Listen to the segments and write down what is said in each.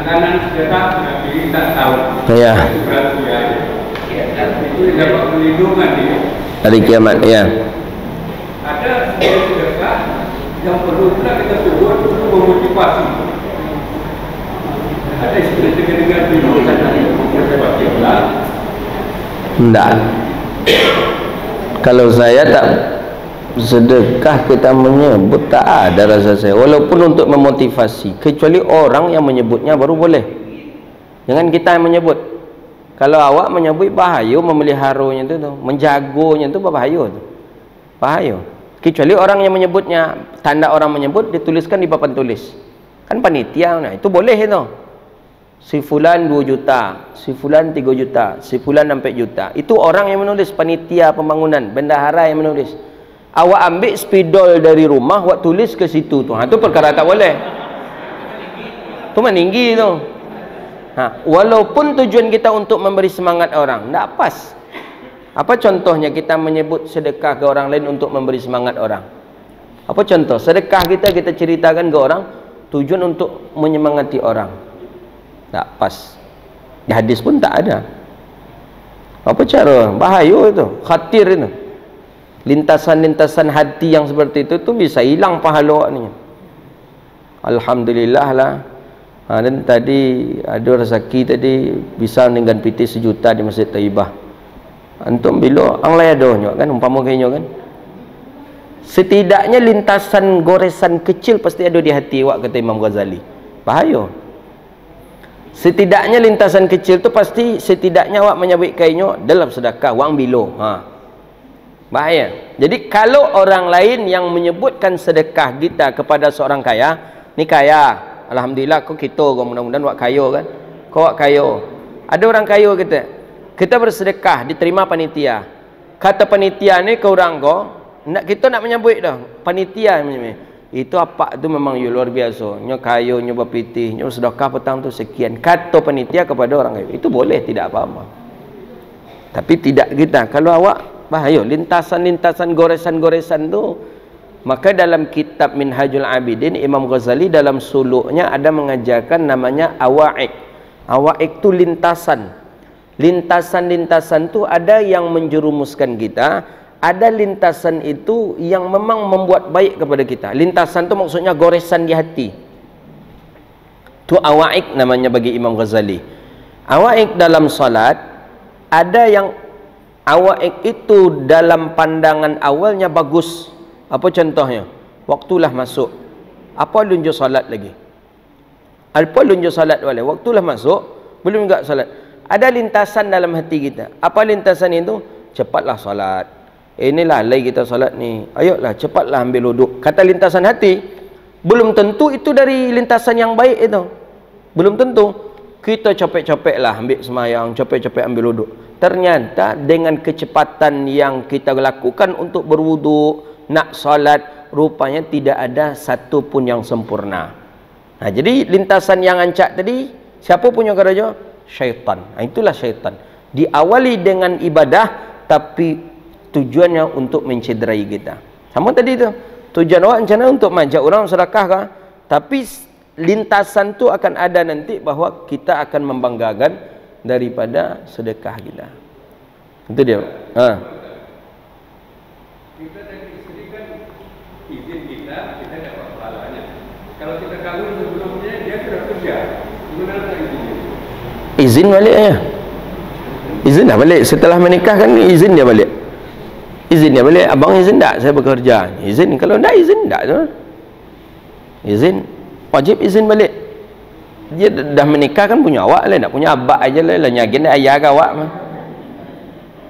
Kanan sedekah tapi tak tahu. Ya. Itu dapat perlindungan dia. Hari kiamat, ya. Ada sedekah yang perlu pula kita sebut untuk memotivasi. Ada istilah dengan perlindungan memotivasi pula. Tidak. Kalau saya tak sedekah kita menyebut, tak ada rasa saya, walaupun untuk memotivasi, kecuali orang yang menyebutnya baru boleh. Jangan kita yang menyebut. Kalau awak menyebut bahaya, memeliharanya itu tuh, menjagonya itu bahaya tuh. Bahaya. Kecuali orang yang menyebutnya, tanda orang menyebut dituliskan di papan tulis. Kan panitia, nah itu boleh itu. Si fulan 2 juta, si fulan 3 juta, si fulan 4 juta. Itu orang yang menulis, panitia pembangunan, bendahara yang menulis. Awak ambil spidol dari rumah, awak tulis ke situ tu. Ha, tu perkara tak boleh. Tu meninggi tu. Ha, walaupun tujuan kita untuk memberi semangat orang, tak pas. Apa contohnya kita menyebut sedekah ke orang lain untuk memberi semangat orang? Apa contoh? Sedekah kita ceritakan ke orang, tujuan untuk menyemangati orang. Tak pas. Di hadis pun tak ada. Apa cara? Bahaya itu, khatir itu. Lintasan-lintasan hati yang seperti itu bisa hilang pahala ni. Alhamdulillah lah. Ha, dan tadi ada rezeki tadi bisa dengan PT 1 juta di Masjid Taibah. Antum bila anglai adanya kan, umpama kayaknya kan. Setidaknya lintasan goresan kecil pasti ada di hati awak, kata Imam Ghazali. Bahaya. Setidaknya lintasan kecil tu pasti setidaknya awak menyabit kayaknya dalam sedekah wang bilo. Ha. Bahaya. Jadi kalau orang lain yang menyebutkan sedekah kita kepada seorang kaya, ni kaya, alhamdulillah kau kita, kau mudah-mudahan wak kaya kan, kau wak kaya. Ada orang kaya kita bersedekah diterima panitia. Kata panitia ni ke orang kau, kita nak menyebut dah panitia itu apa tu memang you luar biasa, nyo kaya, nyo berpitih, nyo sedekah petang tu sekian. Kata panitia kepada orang kaya itu boleh, tidak apa-apa. Tapi tidak kita. Kalau awak bahaya, lintasan-lintasan goresan-goresan tu. Maka dalam kitab Minhajul Abidin, Imam Ghazali dalam suluknya ada mengajarkan namanya awaik. Awaik tu lintasan. Lintasan-lintasan tu ada yang menjerumuskan kita, ada lintasan itu yang memang membuat baik kepada kita. Lintasan tu maksudnya goresan di hati. Tu awaik namanya bagi Imam Ghazali. Awaik dalam salat, ada yang awaik itu dalam pandangan awalnya bagus. Apa contohnya? Waktulah masuk. Apa lunjuk salat lagi? Apa lunjuk salat wala? Waktulah masuk, belum juga salat. Ada lintasan dalam hati kita. Apa lintasan itu? Cepatlah salat. Inilah lagi kita salat ni. Ayolah cepatlah ambil wuduk. Kata lintasan hati, belum tentu itu dari lintasan yang baik itu. Belum tentu. Kita capek-capek lah ambil semayang, capek-capek ambil wuduk. Ternyata dengan kecepatan yang kita lakukan untuk berwuduk, nak salat, rupanya tidak ada satu pun yang sempurna. Nah, jadi lintasan yang ancak tadi, siapa punya kerja? Syaitan. Nah, itulah syaitan. Diawali dengan ibadah, tapi tujuannya untuk mencederai kita. Sama tadi tu. Tujuan awak rencana untuk mengajak orang sedekah kah? Tapi lintasan tu akan ada nanti bahwa kita akan membanggakan daripada sedekah kita. Itu dia. Ha. Kita dari isteri kan izin kita dapat pahalanya. Kalau kita kawin sebelumnya dia sudah kerja, gimana tak izinnya? Izin balik ya. Izin dah balik. Setelah menikah kan izin dia balik. Izin dia balik. Abang izin tak saya bekerja? Izin. Kalau tak izin tak tu. Izin. Wajib izin balik. Dia dah menikah kan punya awak lah, nak punya abak aja lah, nyagen dia ayah ke awak mah.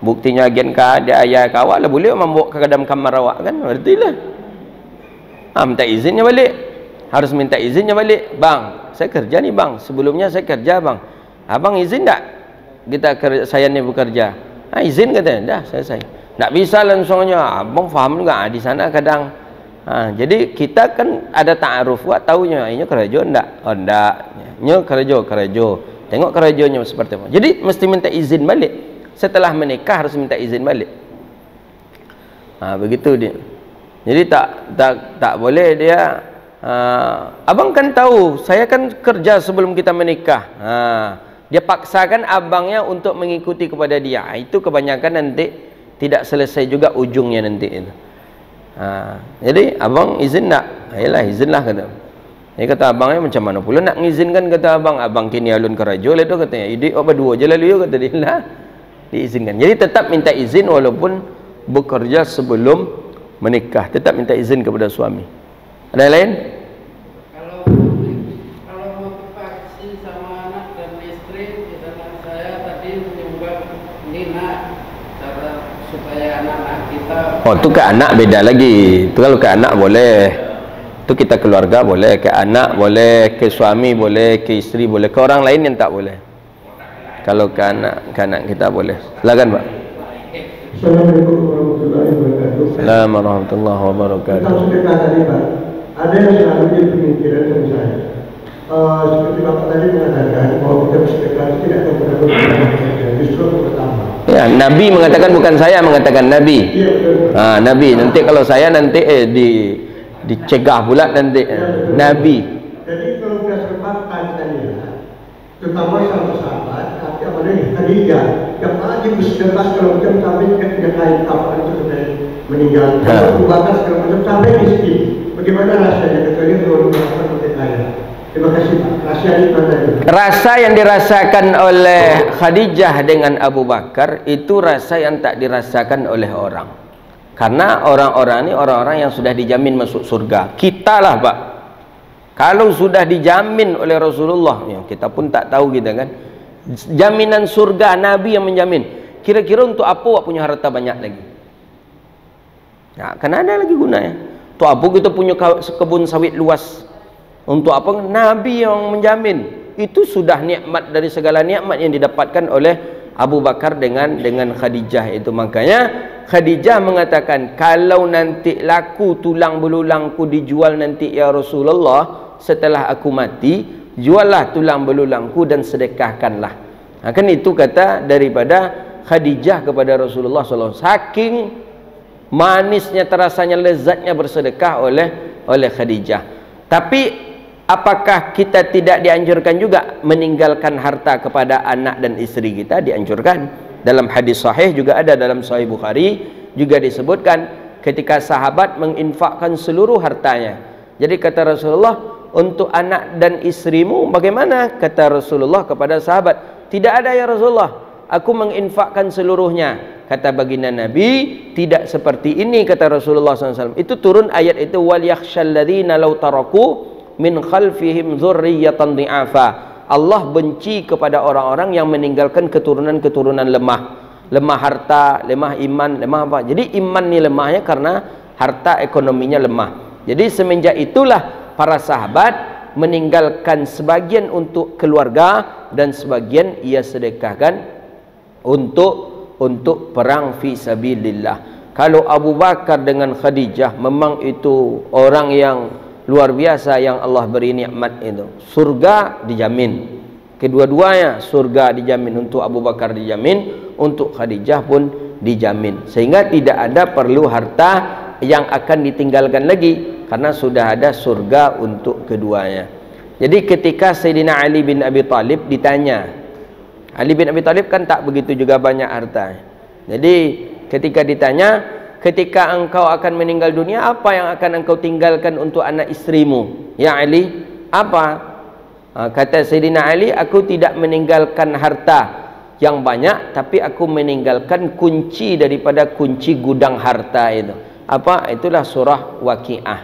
Bukti nyagen ke dia ayah ke awak lah, boleh membawa ke dalam kamar awak kan, berarti lah. Minta izinnya balik. Harus minta izinnya balik. Bang, saya kerja ni bang, sebelumnya saya kerja bang. Abang izin tak saya ni bekerja? Izin kata, dah selesai. Tak bisa langsungnya. Abang faham juga, di sana kadang Jadi kita kan ada ta'aruf, wak taunya ini kerajo ndak? Oh ndak. Nya kerajo. Tengok kerajonya seperti apa. Jadi mesti minta izin balik. Setelah menikah harus minta izin balik. Begitu dia. Jadi tak boleh dia abang kan tahu, saya kan kerja sebelum kita menikah. Dia paksakan abangnya untuk mengikuti kepada dia. Itu kebanyakan nanti tidak selesai juga ujungnya nanti itu. Jadi abang izin tak? Ayolah izinlah kata. Dia kata abangnya macam mana pula nak mengizinkan, kata abang kini alun kerajo lah tu katanya. Idi berdua je lalu ya kata dia lah. Diizinkan. Jadi tetap minta izin walaupun bekerja sebelum menikah, tetap minta izin kepada suami. Ada yang lain? Kalau motivasi sama anak dan istri, misalkan saya tadi menyumbang Nina cara supaya anak-anak kita. Oh, itu ke anak beda lagi. Itu kalau ke anak boleh. Itu kita keluarga boleh, ke anak boleh, ke suami boleh, ke istri boleh, ke orang lain yang tak boleh. Kalau ke anak kita boleh. Silakan, Pak. Assalamualaikum warahmatullahi wabarakatuh. Assalamualaikum warahmatullahi wabarakatuh. Tentang sedekah tadi, Pak, ada yang selalu jadi pemikiran sama saya. Seperti Bapak tadi mengatakan bahwa kita bersedekah tidak akan pernah berkurang, justru bertambah. Ya, Nabi mengatakan, bukan saya mengatakan, Nabi. Iya, betul. Nabi. Nanti kalau saya nanti dicegah pula nanti. Nabi. Jadi kalau kita serbatkan tadi, terutama sama sahabat, tapi apa lagi Khadijah yang paling bersedekah segala macam sampai ketika kain kapan itu sudah meninggal. Abu Bakar segala macam sampai miskin. Bagaimana rasanya kecuali kalau melakukan seperti kaya? Terima kasih Pak. Rahasia itu tadi. Rasa yang dirasakan oleh Khadijah dengan Abu Bakar itu rasa yang tak dirasakan oleh orang. Karena orang-orang ini orang-orang yang sudah dijamin masuk surga. Kita lah, Pak. Kalau sudah dijamin oleh Rasulullah, ya, kita pun tak tahu kita kan. Jaminan surga Nabi yang menjamin. Kira-kira untuk apa awak punya harta banyak lagi? Ya, kan ada lagi gunanya. Untuk apa kita punya kebun sawit luas? Untuk apa? Nabi yang menjamin. Itu sudah nikmat dari segala nikmat yang didapatkan oleh Abu Bakar dengan Khadijah itu. Makanya Khadijah mengatakan, kalau nanti laku tulang belulangku dijual nanti ya Rasulullah, setelah aku mati, juallah tulang belulangku dan sedekahkanlah. Kan itu kata daripada Khadijah kepada Rasulullah SAW. Saking manisnya, terasanya, lezatnya bersedekah oleh Khadijah. Tapi apakah kita tidak dianjurkan juga meninggalkan harta kepada anak dan istri kita? Dianjurkan. Dalam hadis sahih juga ada, dalam Sahih Bukhari juga disebutkan ketika sahabat menginfakkan seluruh hartanya. Jadi kata Rasulullah, untuk anak dan istrimu bagaimana? Kata Rasulullah kepada sahabat, tidak ada ya Rasulullah, aku menginfakkan seluruhnya. Kata baginda Nabi, tidak seperti ini kata Rasulullah SAW. Itu turun ayat itu, wal yakhshal ladzina law taraku min khalfihim dzurriyyatan dhi'afa. Allah benci kepada orang-orang yang meninggalkan keturunan-keturunan lemah harta, lemah iman, lemah apa. Jadi iman ni lemahnya karena harta ekonominya lemah. Jadi semenjak itulah para sahabat meninggalkan sebagian untuk keluarga dan sebagian ia sedekahkan untuk perang fi sabilillah. Kalau Abu Bakar dengan Khadijah memang itu orang yang luar biasa yang Allah beri nikmat itu. Surga dijamin. Kedua-duanya surga dijamin. Untuk Abu Bakar dijamin, untuk Khadijah pun dijamin. Sehingga tidak ada perlu harta yang akan ditinggalkan lagi, karena sudah ada surga untuk keduanya. Jadi ketika Sayyidina Ali bin Abi Thalib ditanya, Ali bin Abi Thalib kan tak begitu juga banyak harta. Jadi ketika ditanya, ketika engkau akan meninggal dunia, apa yang akan engkau tinggalkan untuk anak istrimu? Ya Ali, apa? Kata Sayyidina Ali, aku tidak meninggalkan harta yang banyak, tapi aku meninggalkan kunci daripada kunci gudang harta itu. Apa? Itulah surah Waqiah.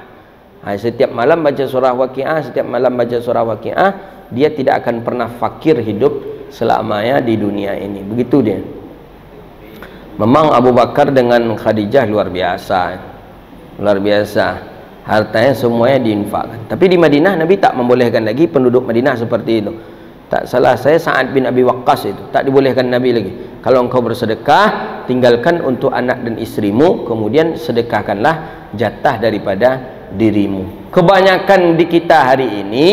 Setiap malam baca surah Waqiah, setiap malam baca surah Waqiah, dia tidak akan pernah fakir hidup selamanya di dunia ini. Begitu dia. Memang Abu Bakar dengan Khadijah luar biasa. Luar biasa. Hartanya semuanya diinfakkan. Tapi di Madinah Nabi tak membolehkan lagi penduduk Madinah seperti itu. Tak salah saya, Sa'ad bin Abi Waqqas itu tak dibolehkan Nabi lagi. Kalau engkau bersedekah, tinggalkan untuk anak dan istrimu, kemudian sedekahkanlah jatah daripada dirimu. Kebanyakan di kita hari ini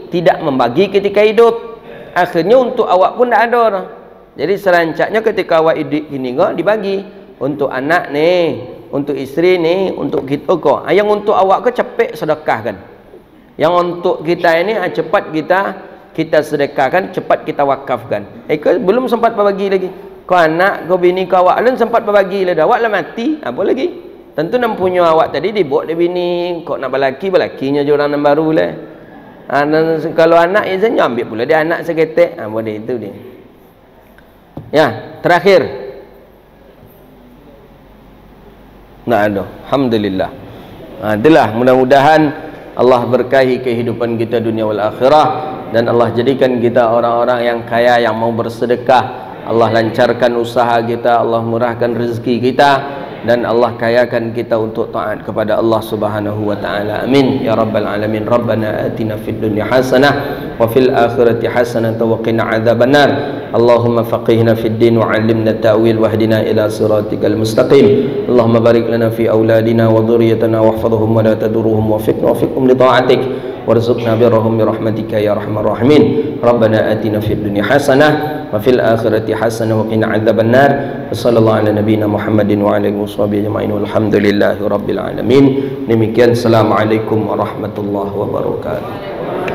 tidak membagi ketika hidup, akhirnya untuk awak pun tak ada orang. Jadi serancaknya ketika awak hidup ini kok dibagi untuk anak nih, untuk isteri nih, untuk kita kok. Yang untuk awak ke cepet sedekahkan. Yang untuk kita ini cepat kita sedekahkan, cepat kita wakafkan. Kau belum sempat berbagi lagi. Kau anak, kau bini, kau awak belum sempat berbagi lah. Awak lah mati, apa lagi? Tentu nak punya awak tadi dibuat dia bini. Kau nak balakinya je orang baru lah. Kalau anak ya saya ambil pula dia anak seketek. Boleh itu dia. Ya, terakhir. Nah, ada. Alhamdulillah. Itulah mudah-mudahan Allah berkahi kehidupan kita dunia wal akhirah, dan Allah jadikan kita orang-orang yang kaya yang mau bersedekah. Allah lancarkan usaha kita, Allah murahkan rezeki kita, dan Allah kayakan kita untuk taat kepada Allah Subhanahu wa taala. Amin ya rabbal alamin. Rabbana atina fid dunya hasanah wa fil akhirati hasanah wa qina adzabannar. Allahumma faqihna fid din wa 'allimna ta'wil wahdina ila siratikal mustaqim. Allahumma barik lana fi auladina wa dhurriyyatina wahfazhum wa la tadurruhum wa fiqhum li ta'atik warzuqna birrahum bi rahmatika ya arhamar rahimin. Rabbana atina fid dunya hasanah wa fil akhirati hasanah wa qina adzabannar. Sallallahu ala nabiyyina Muhammadin wa alihi washabihi ajma'in walhamdulillahi rabbil alamin. Demikian, assalamualaikum warahmatullahi wabarakatuh.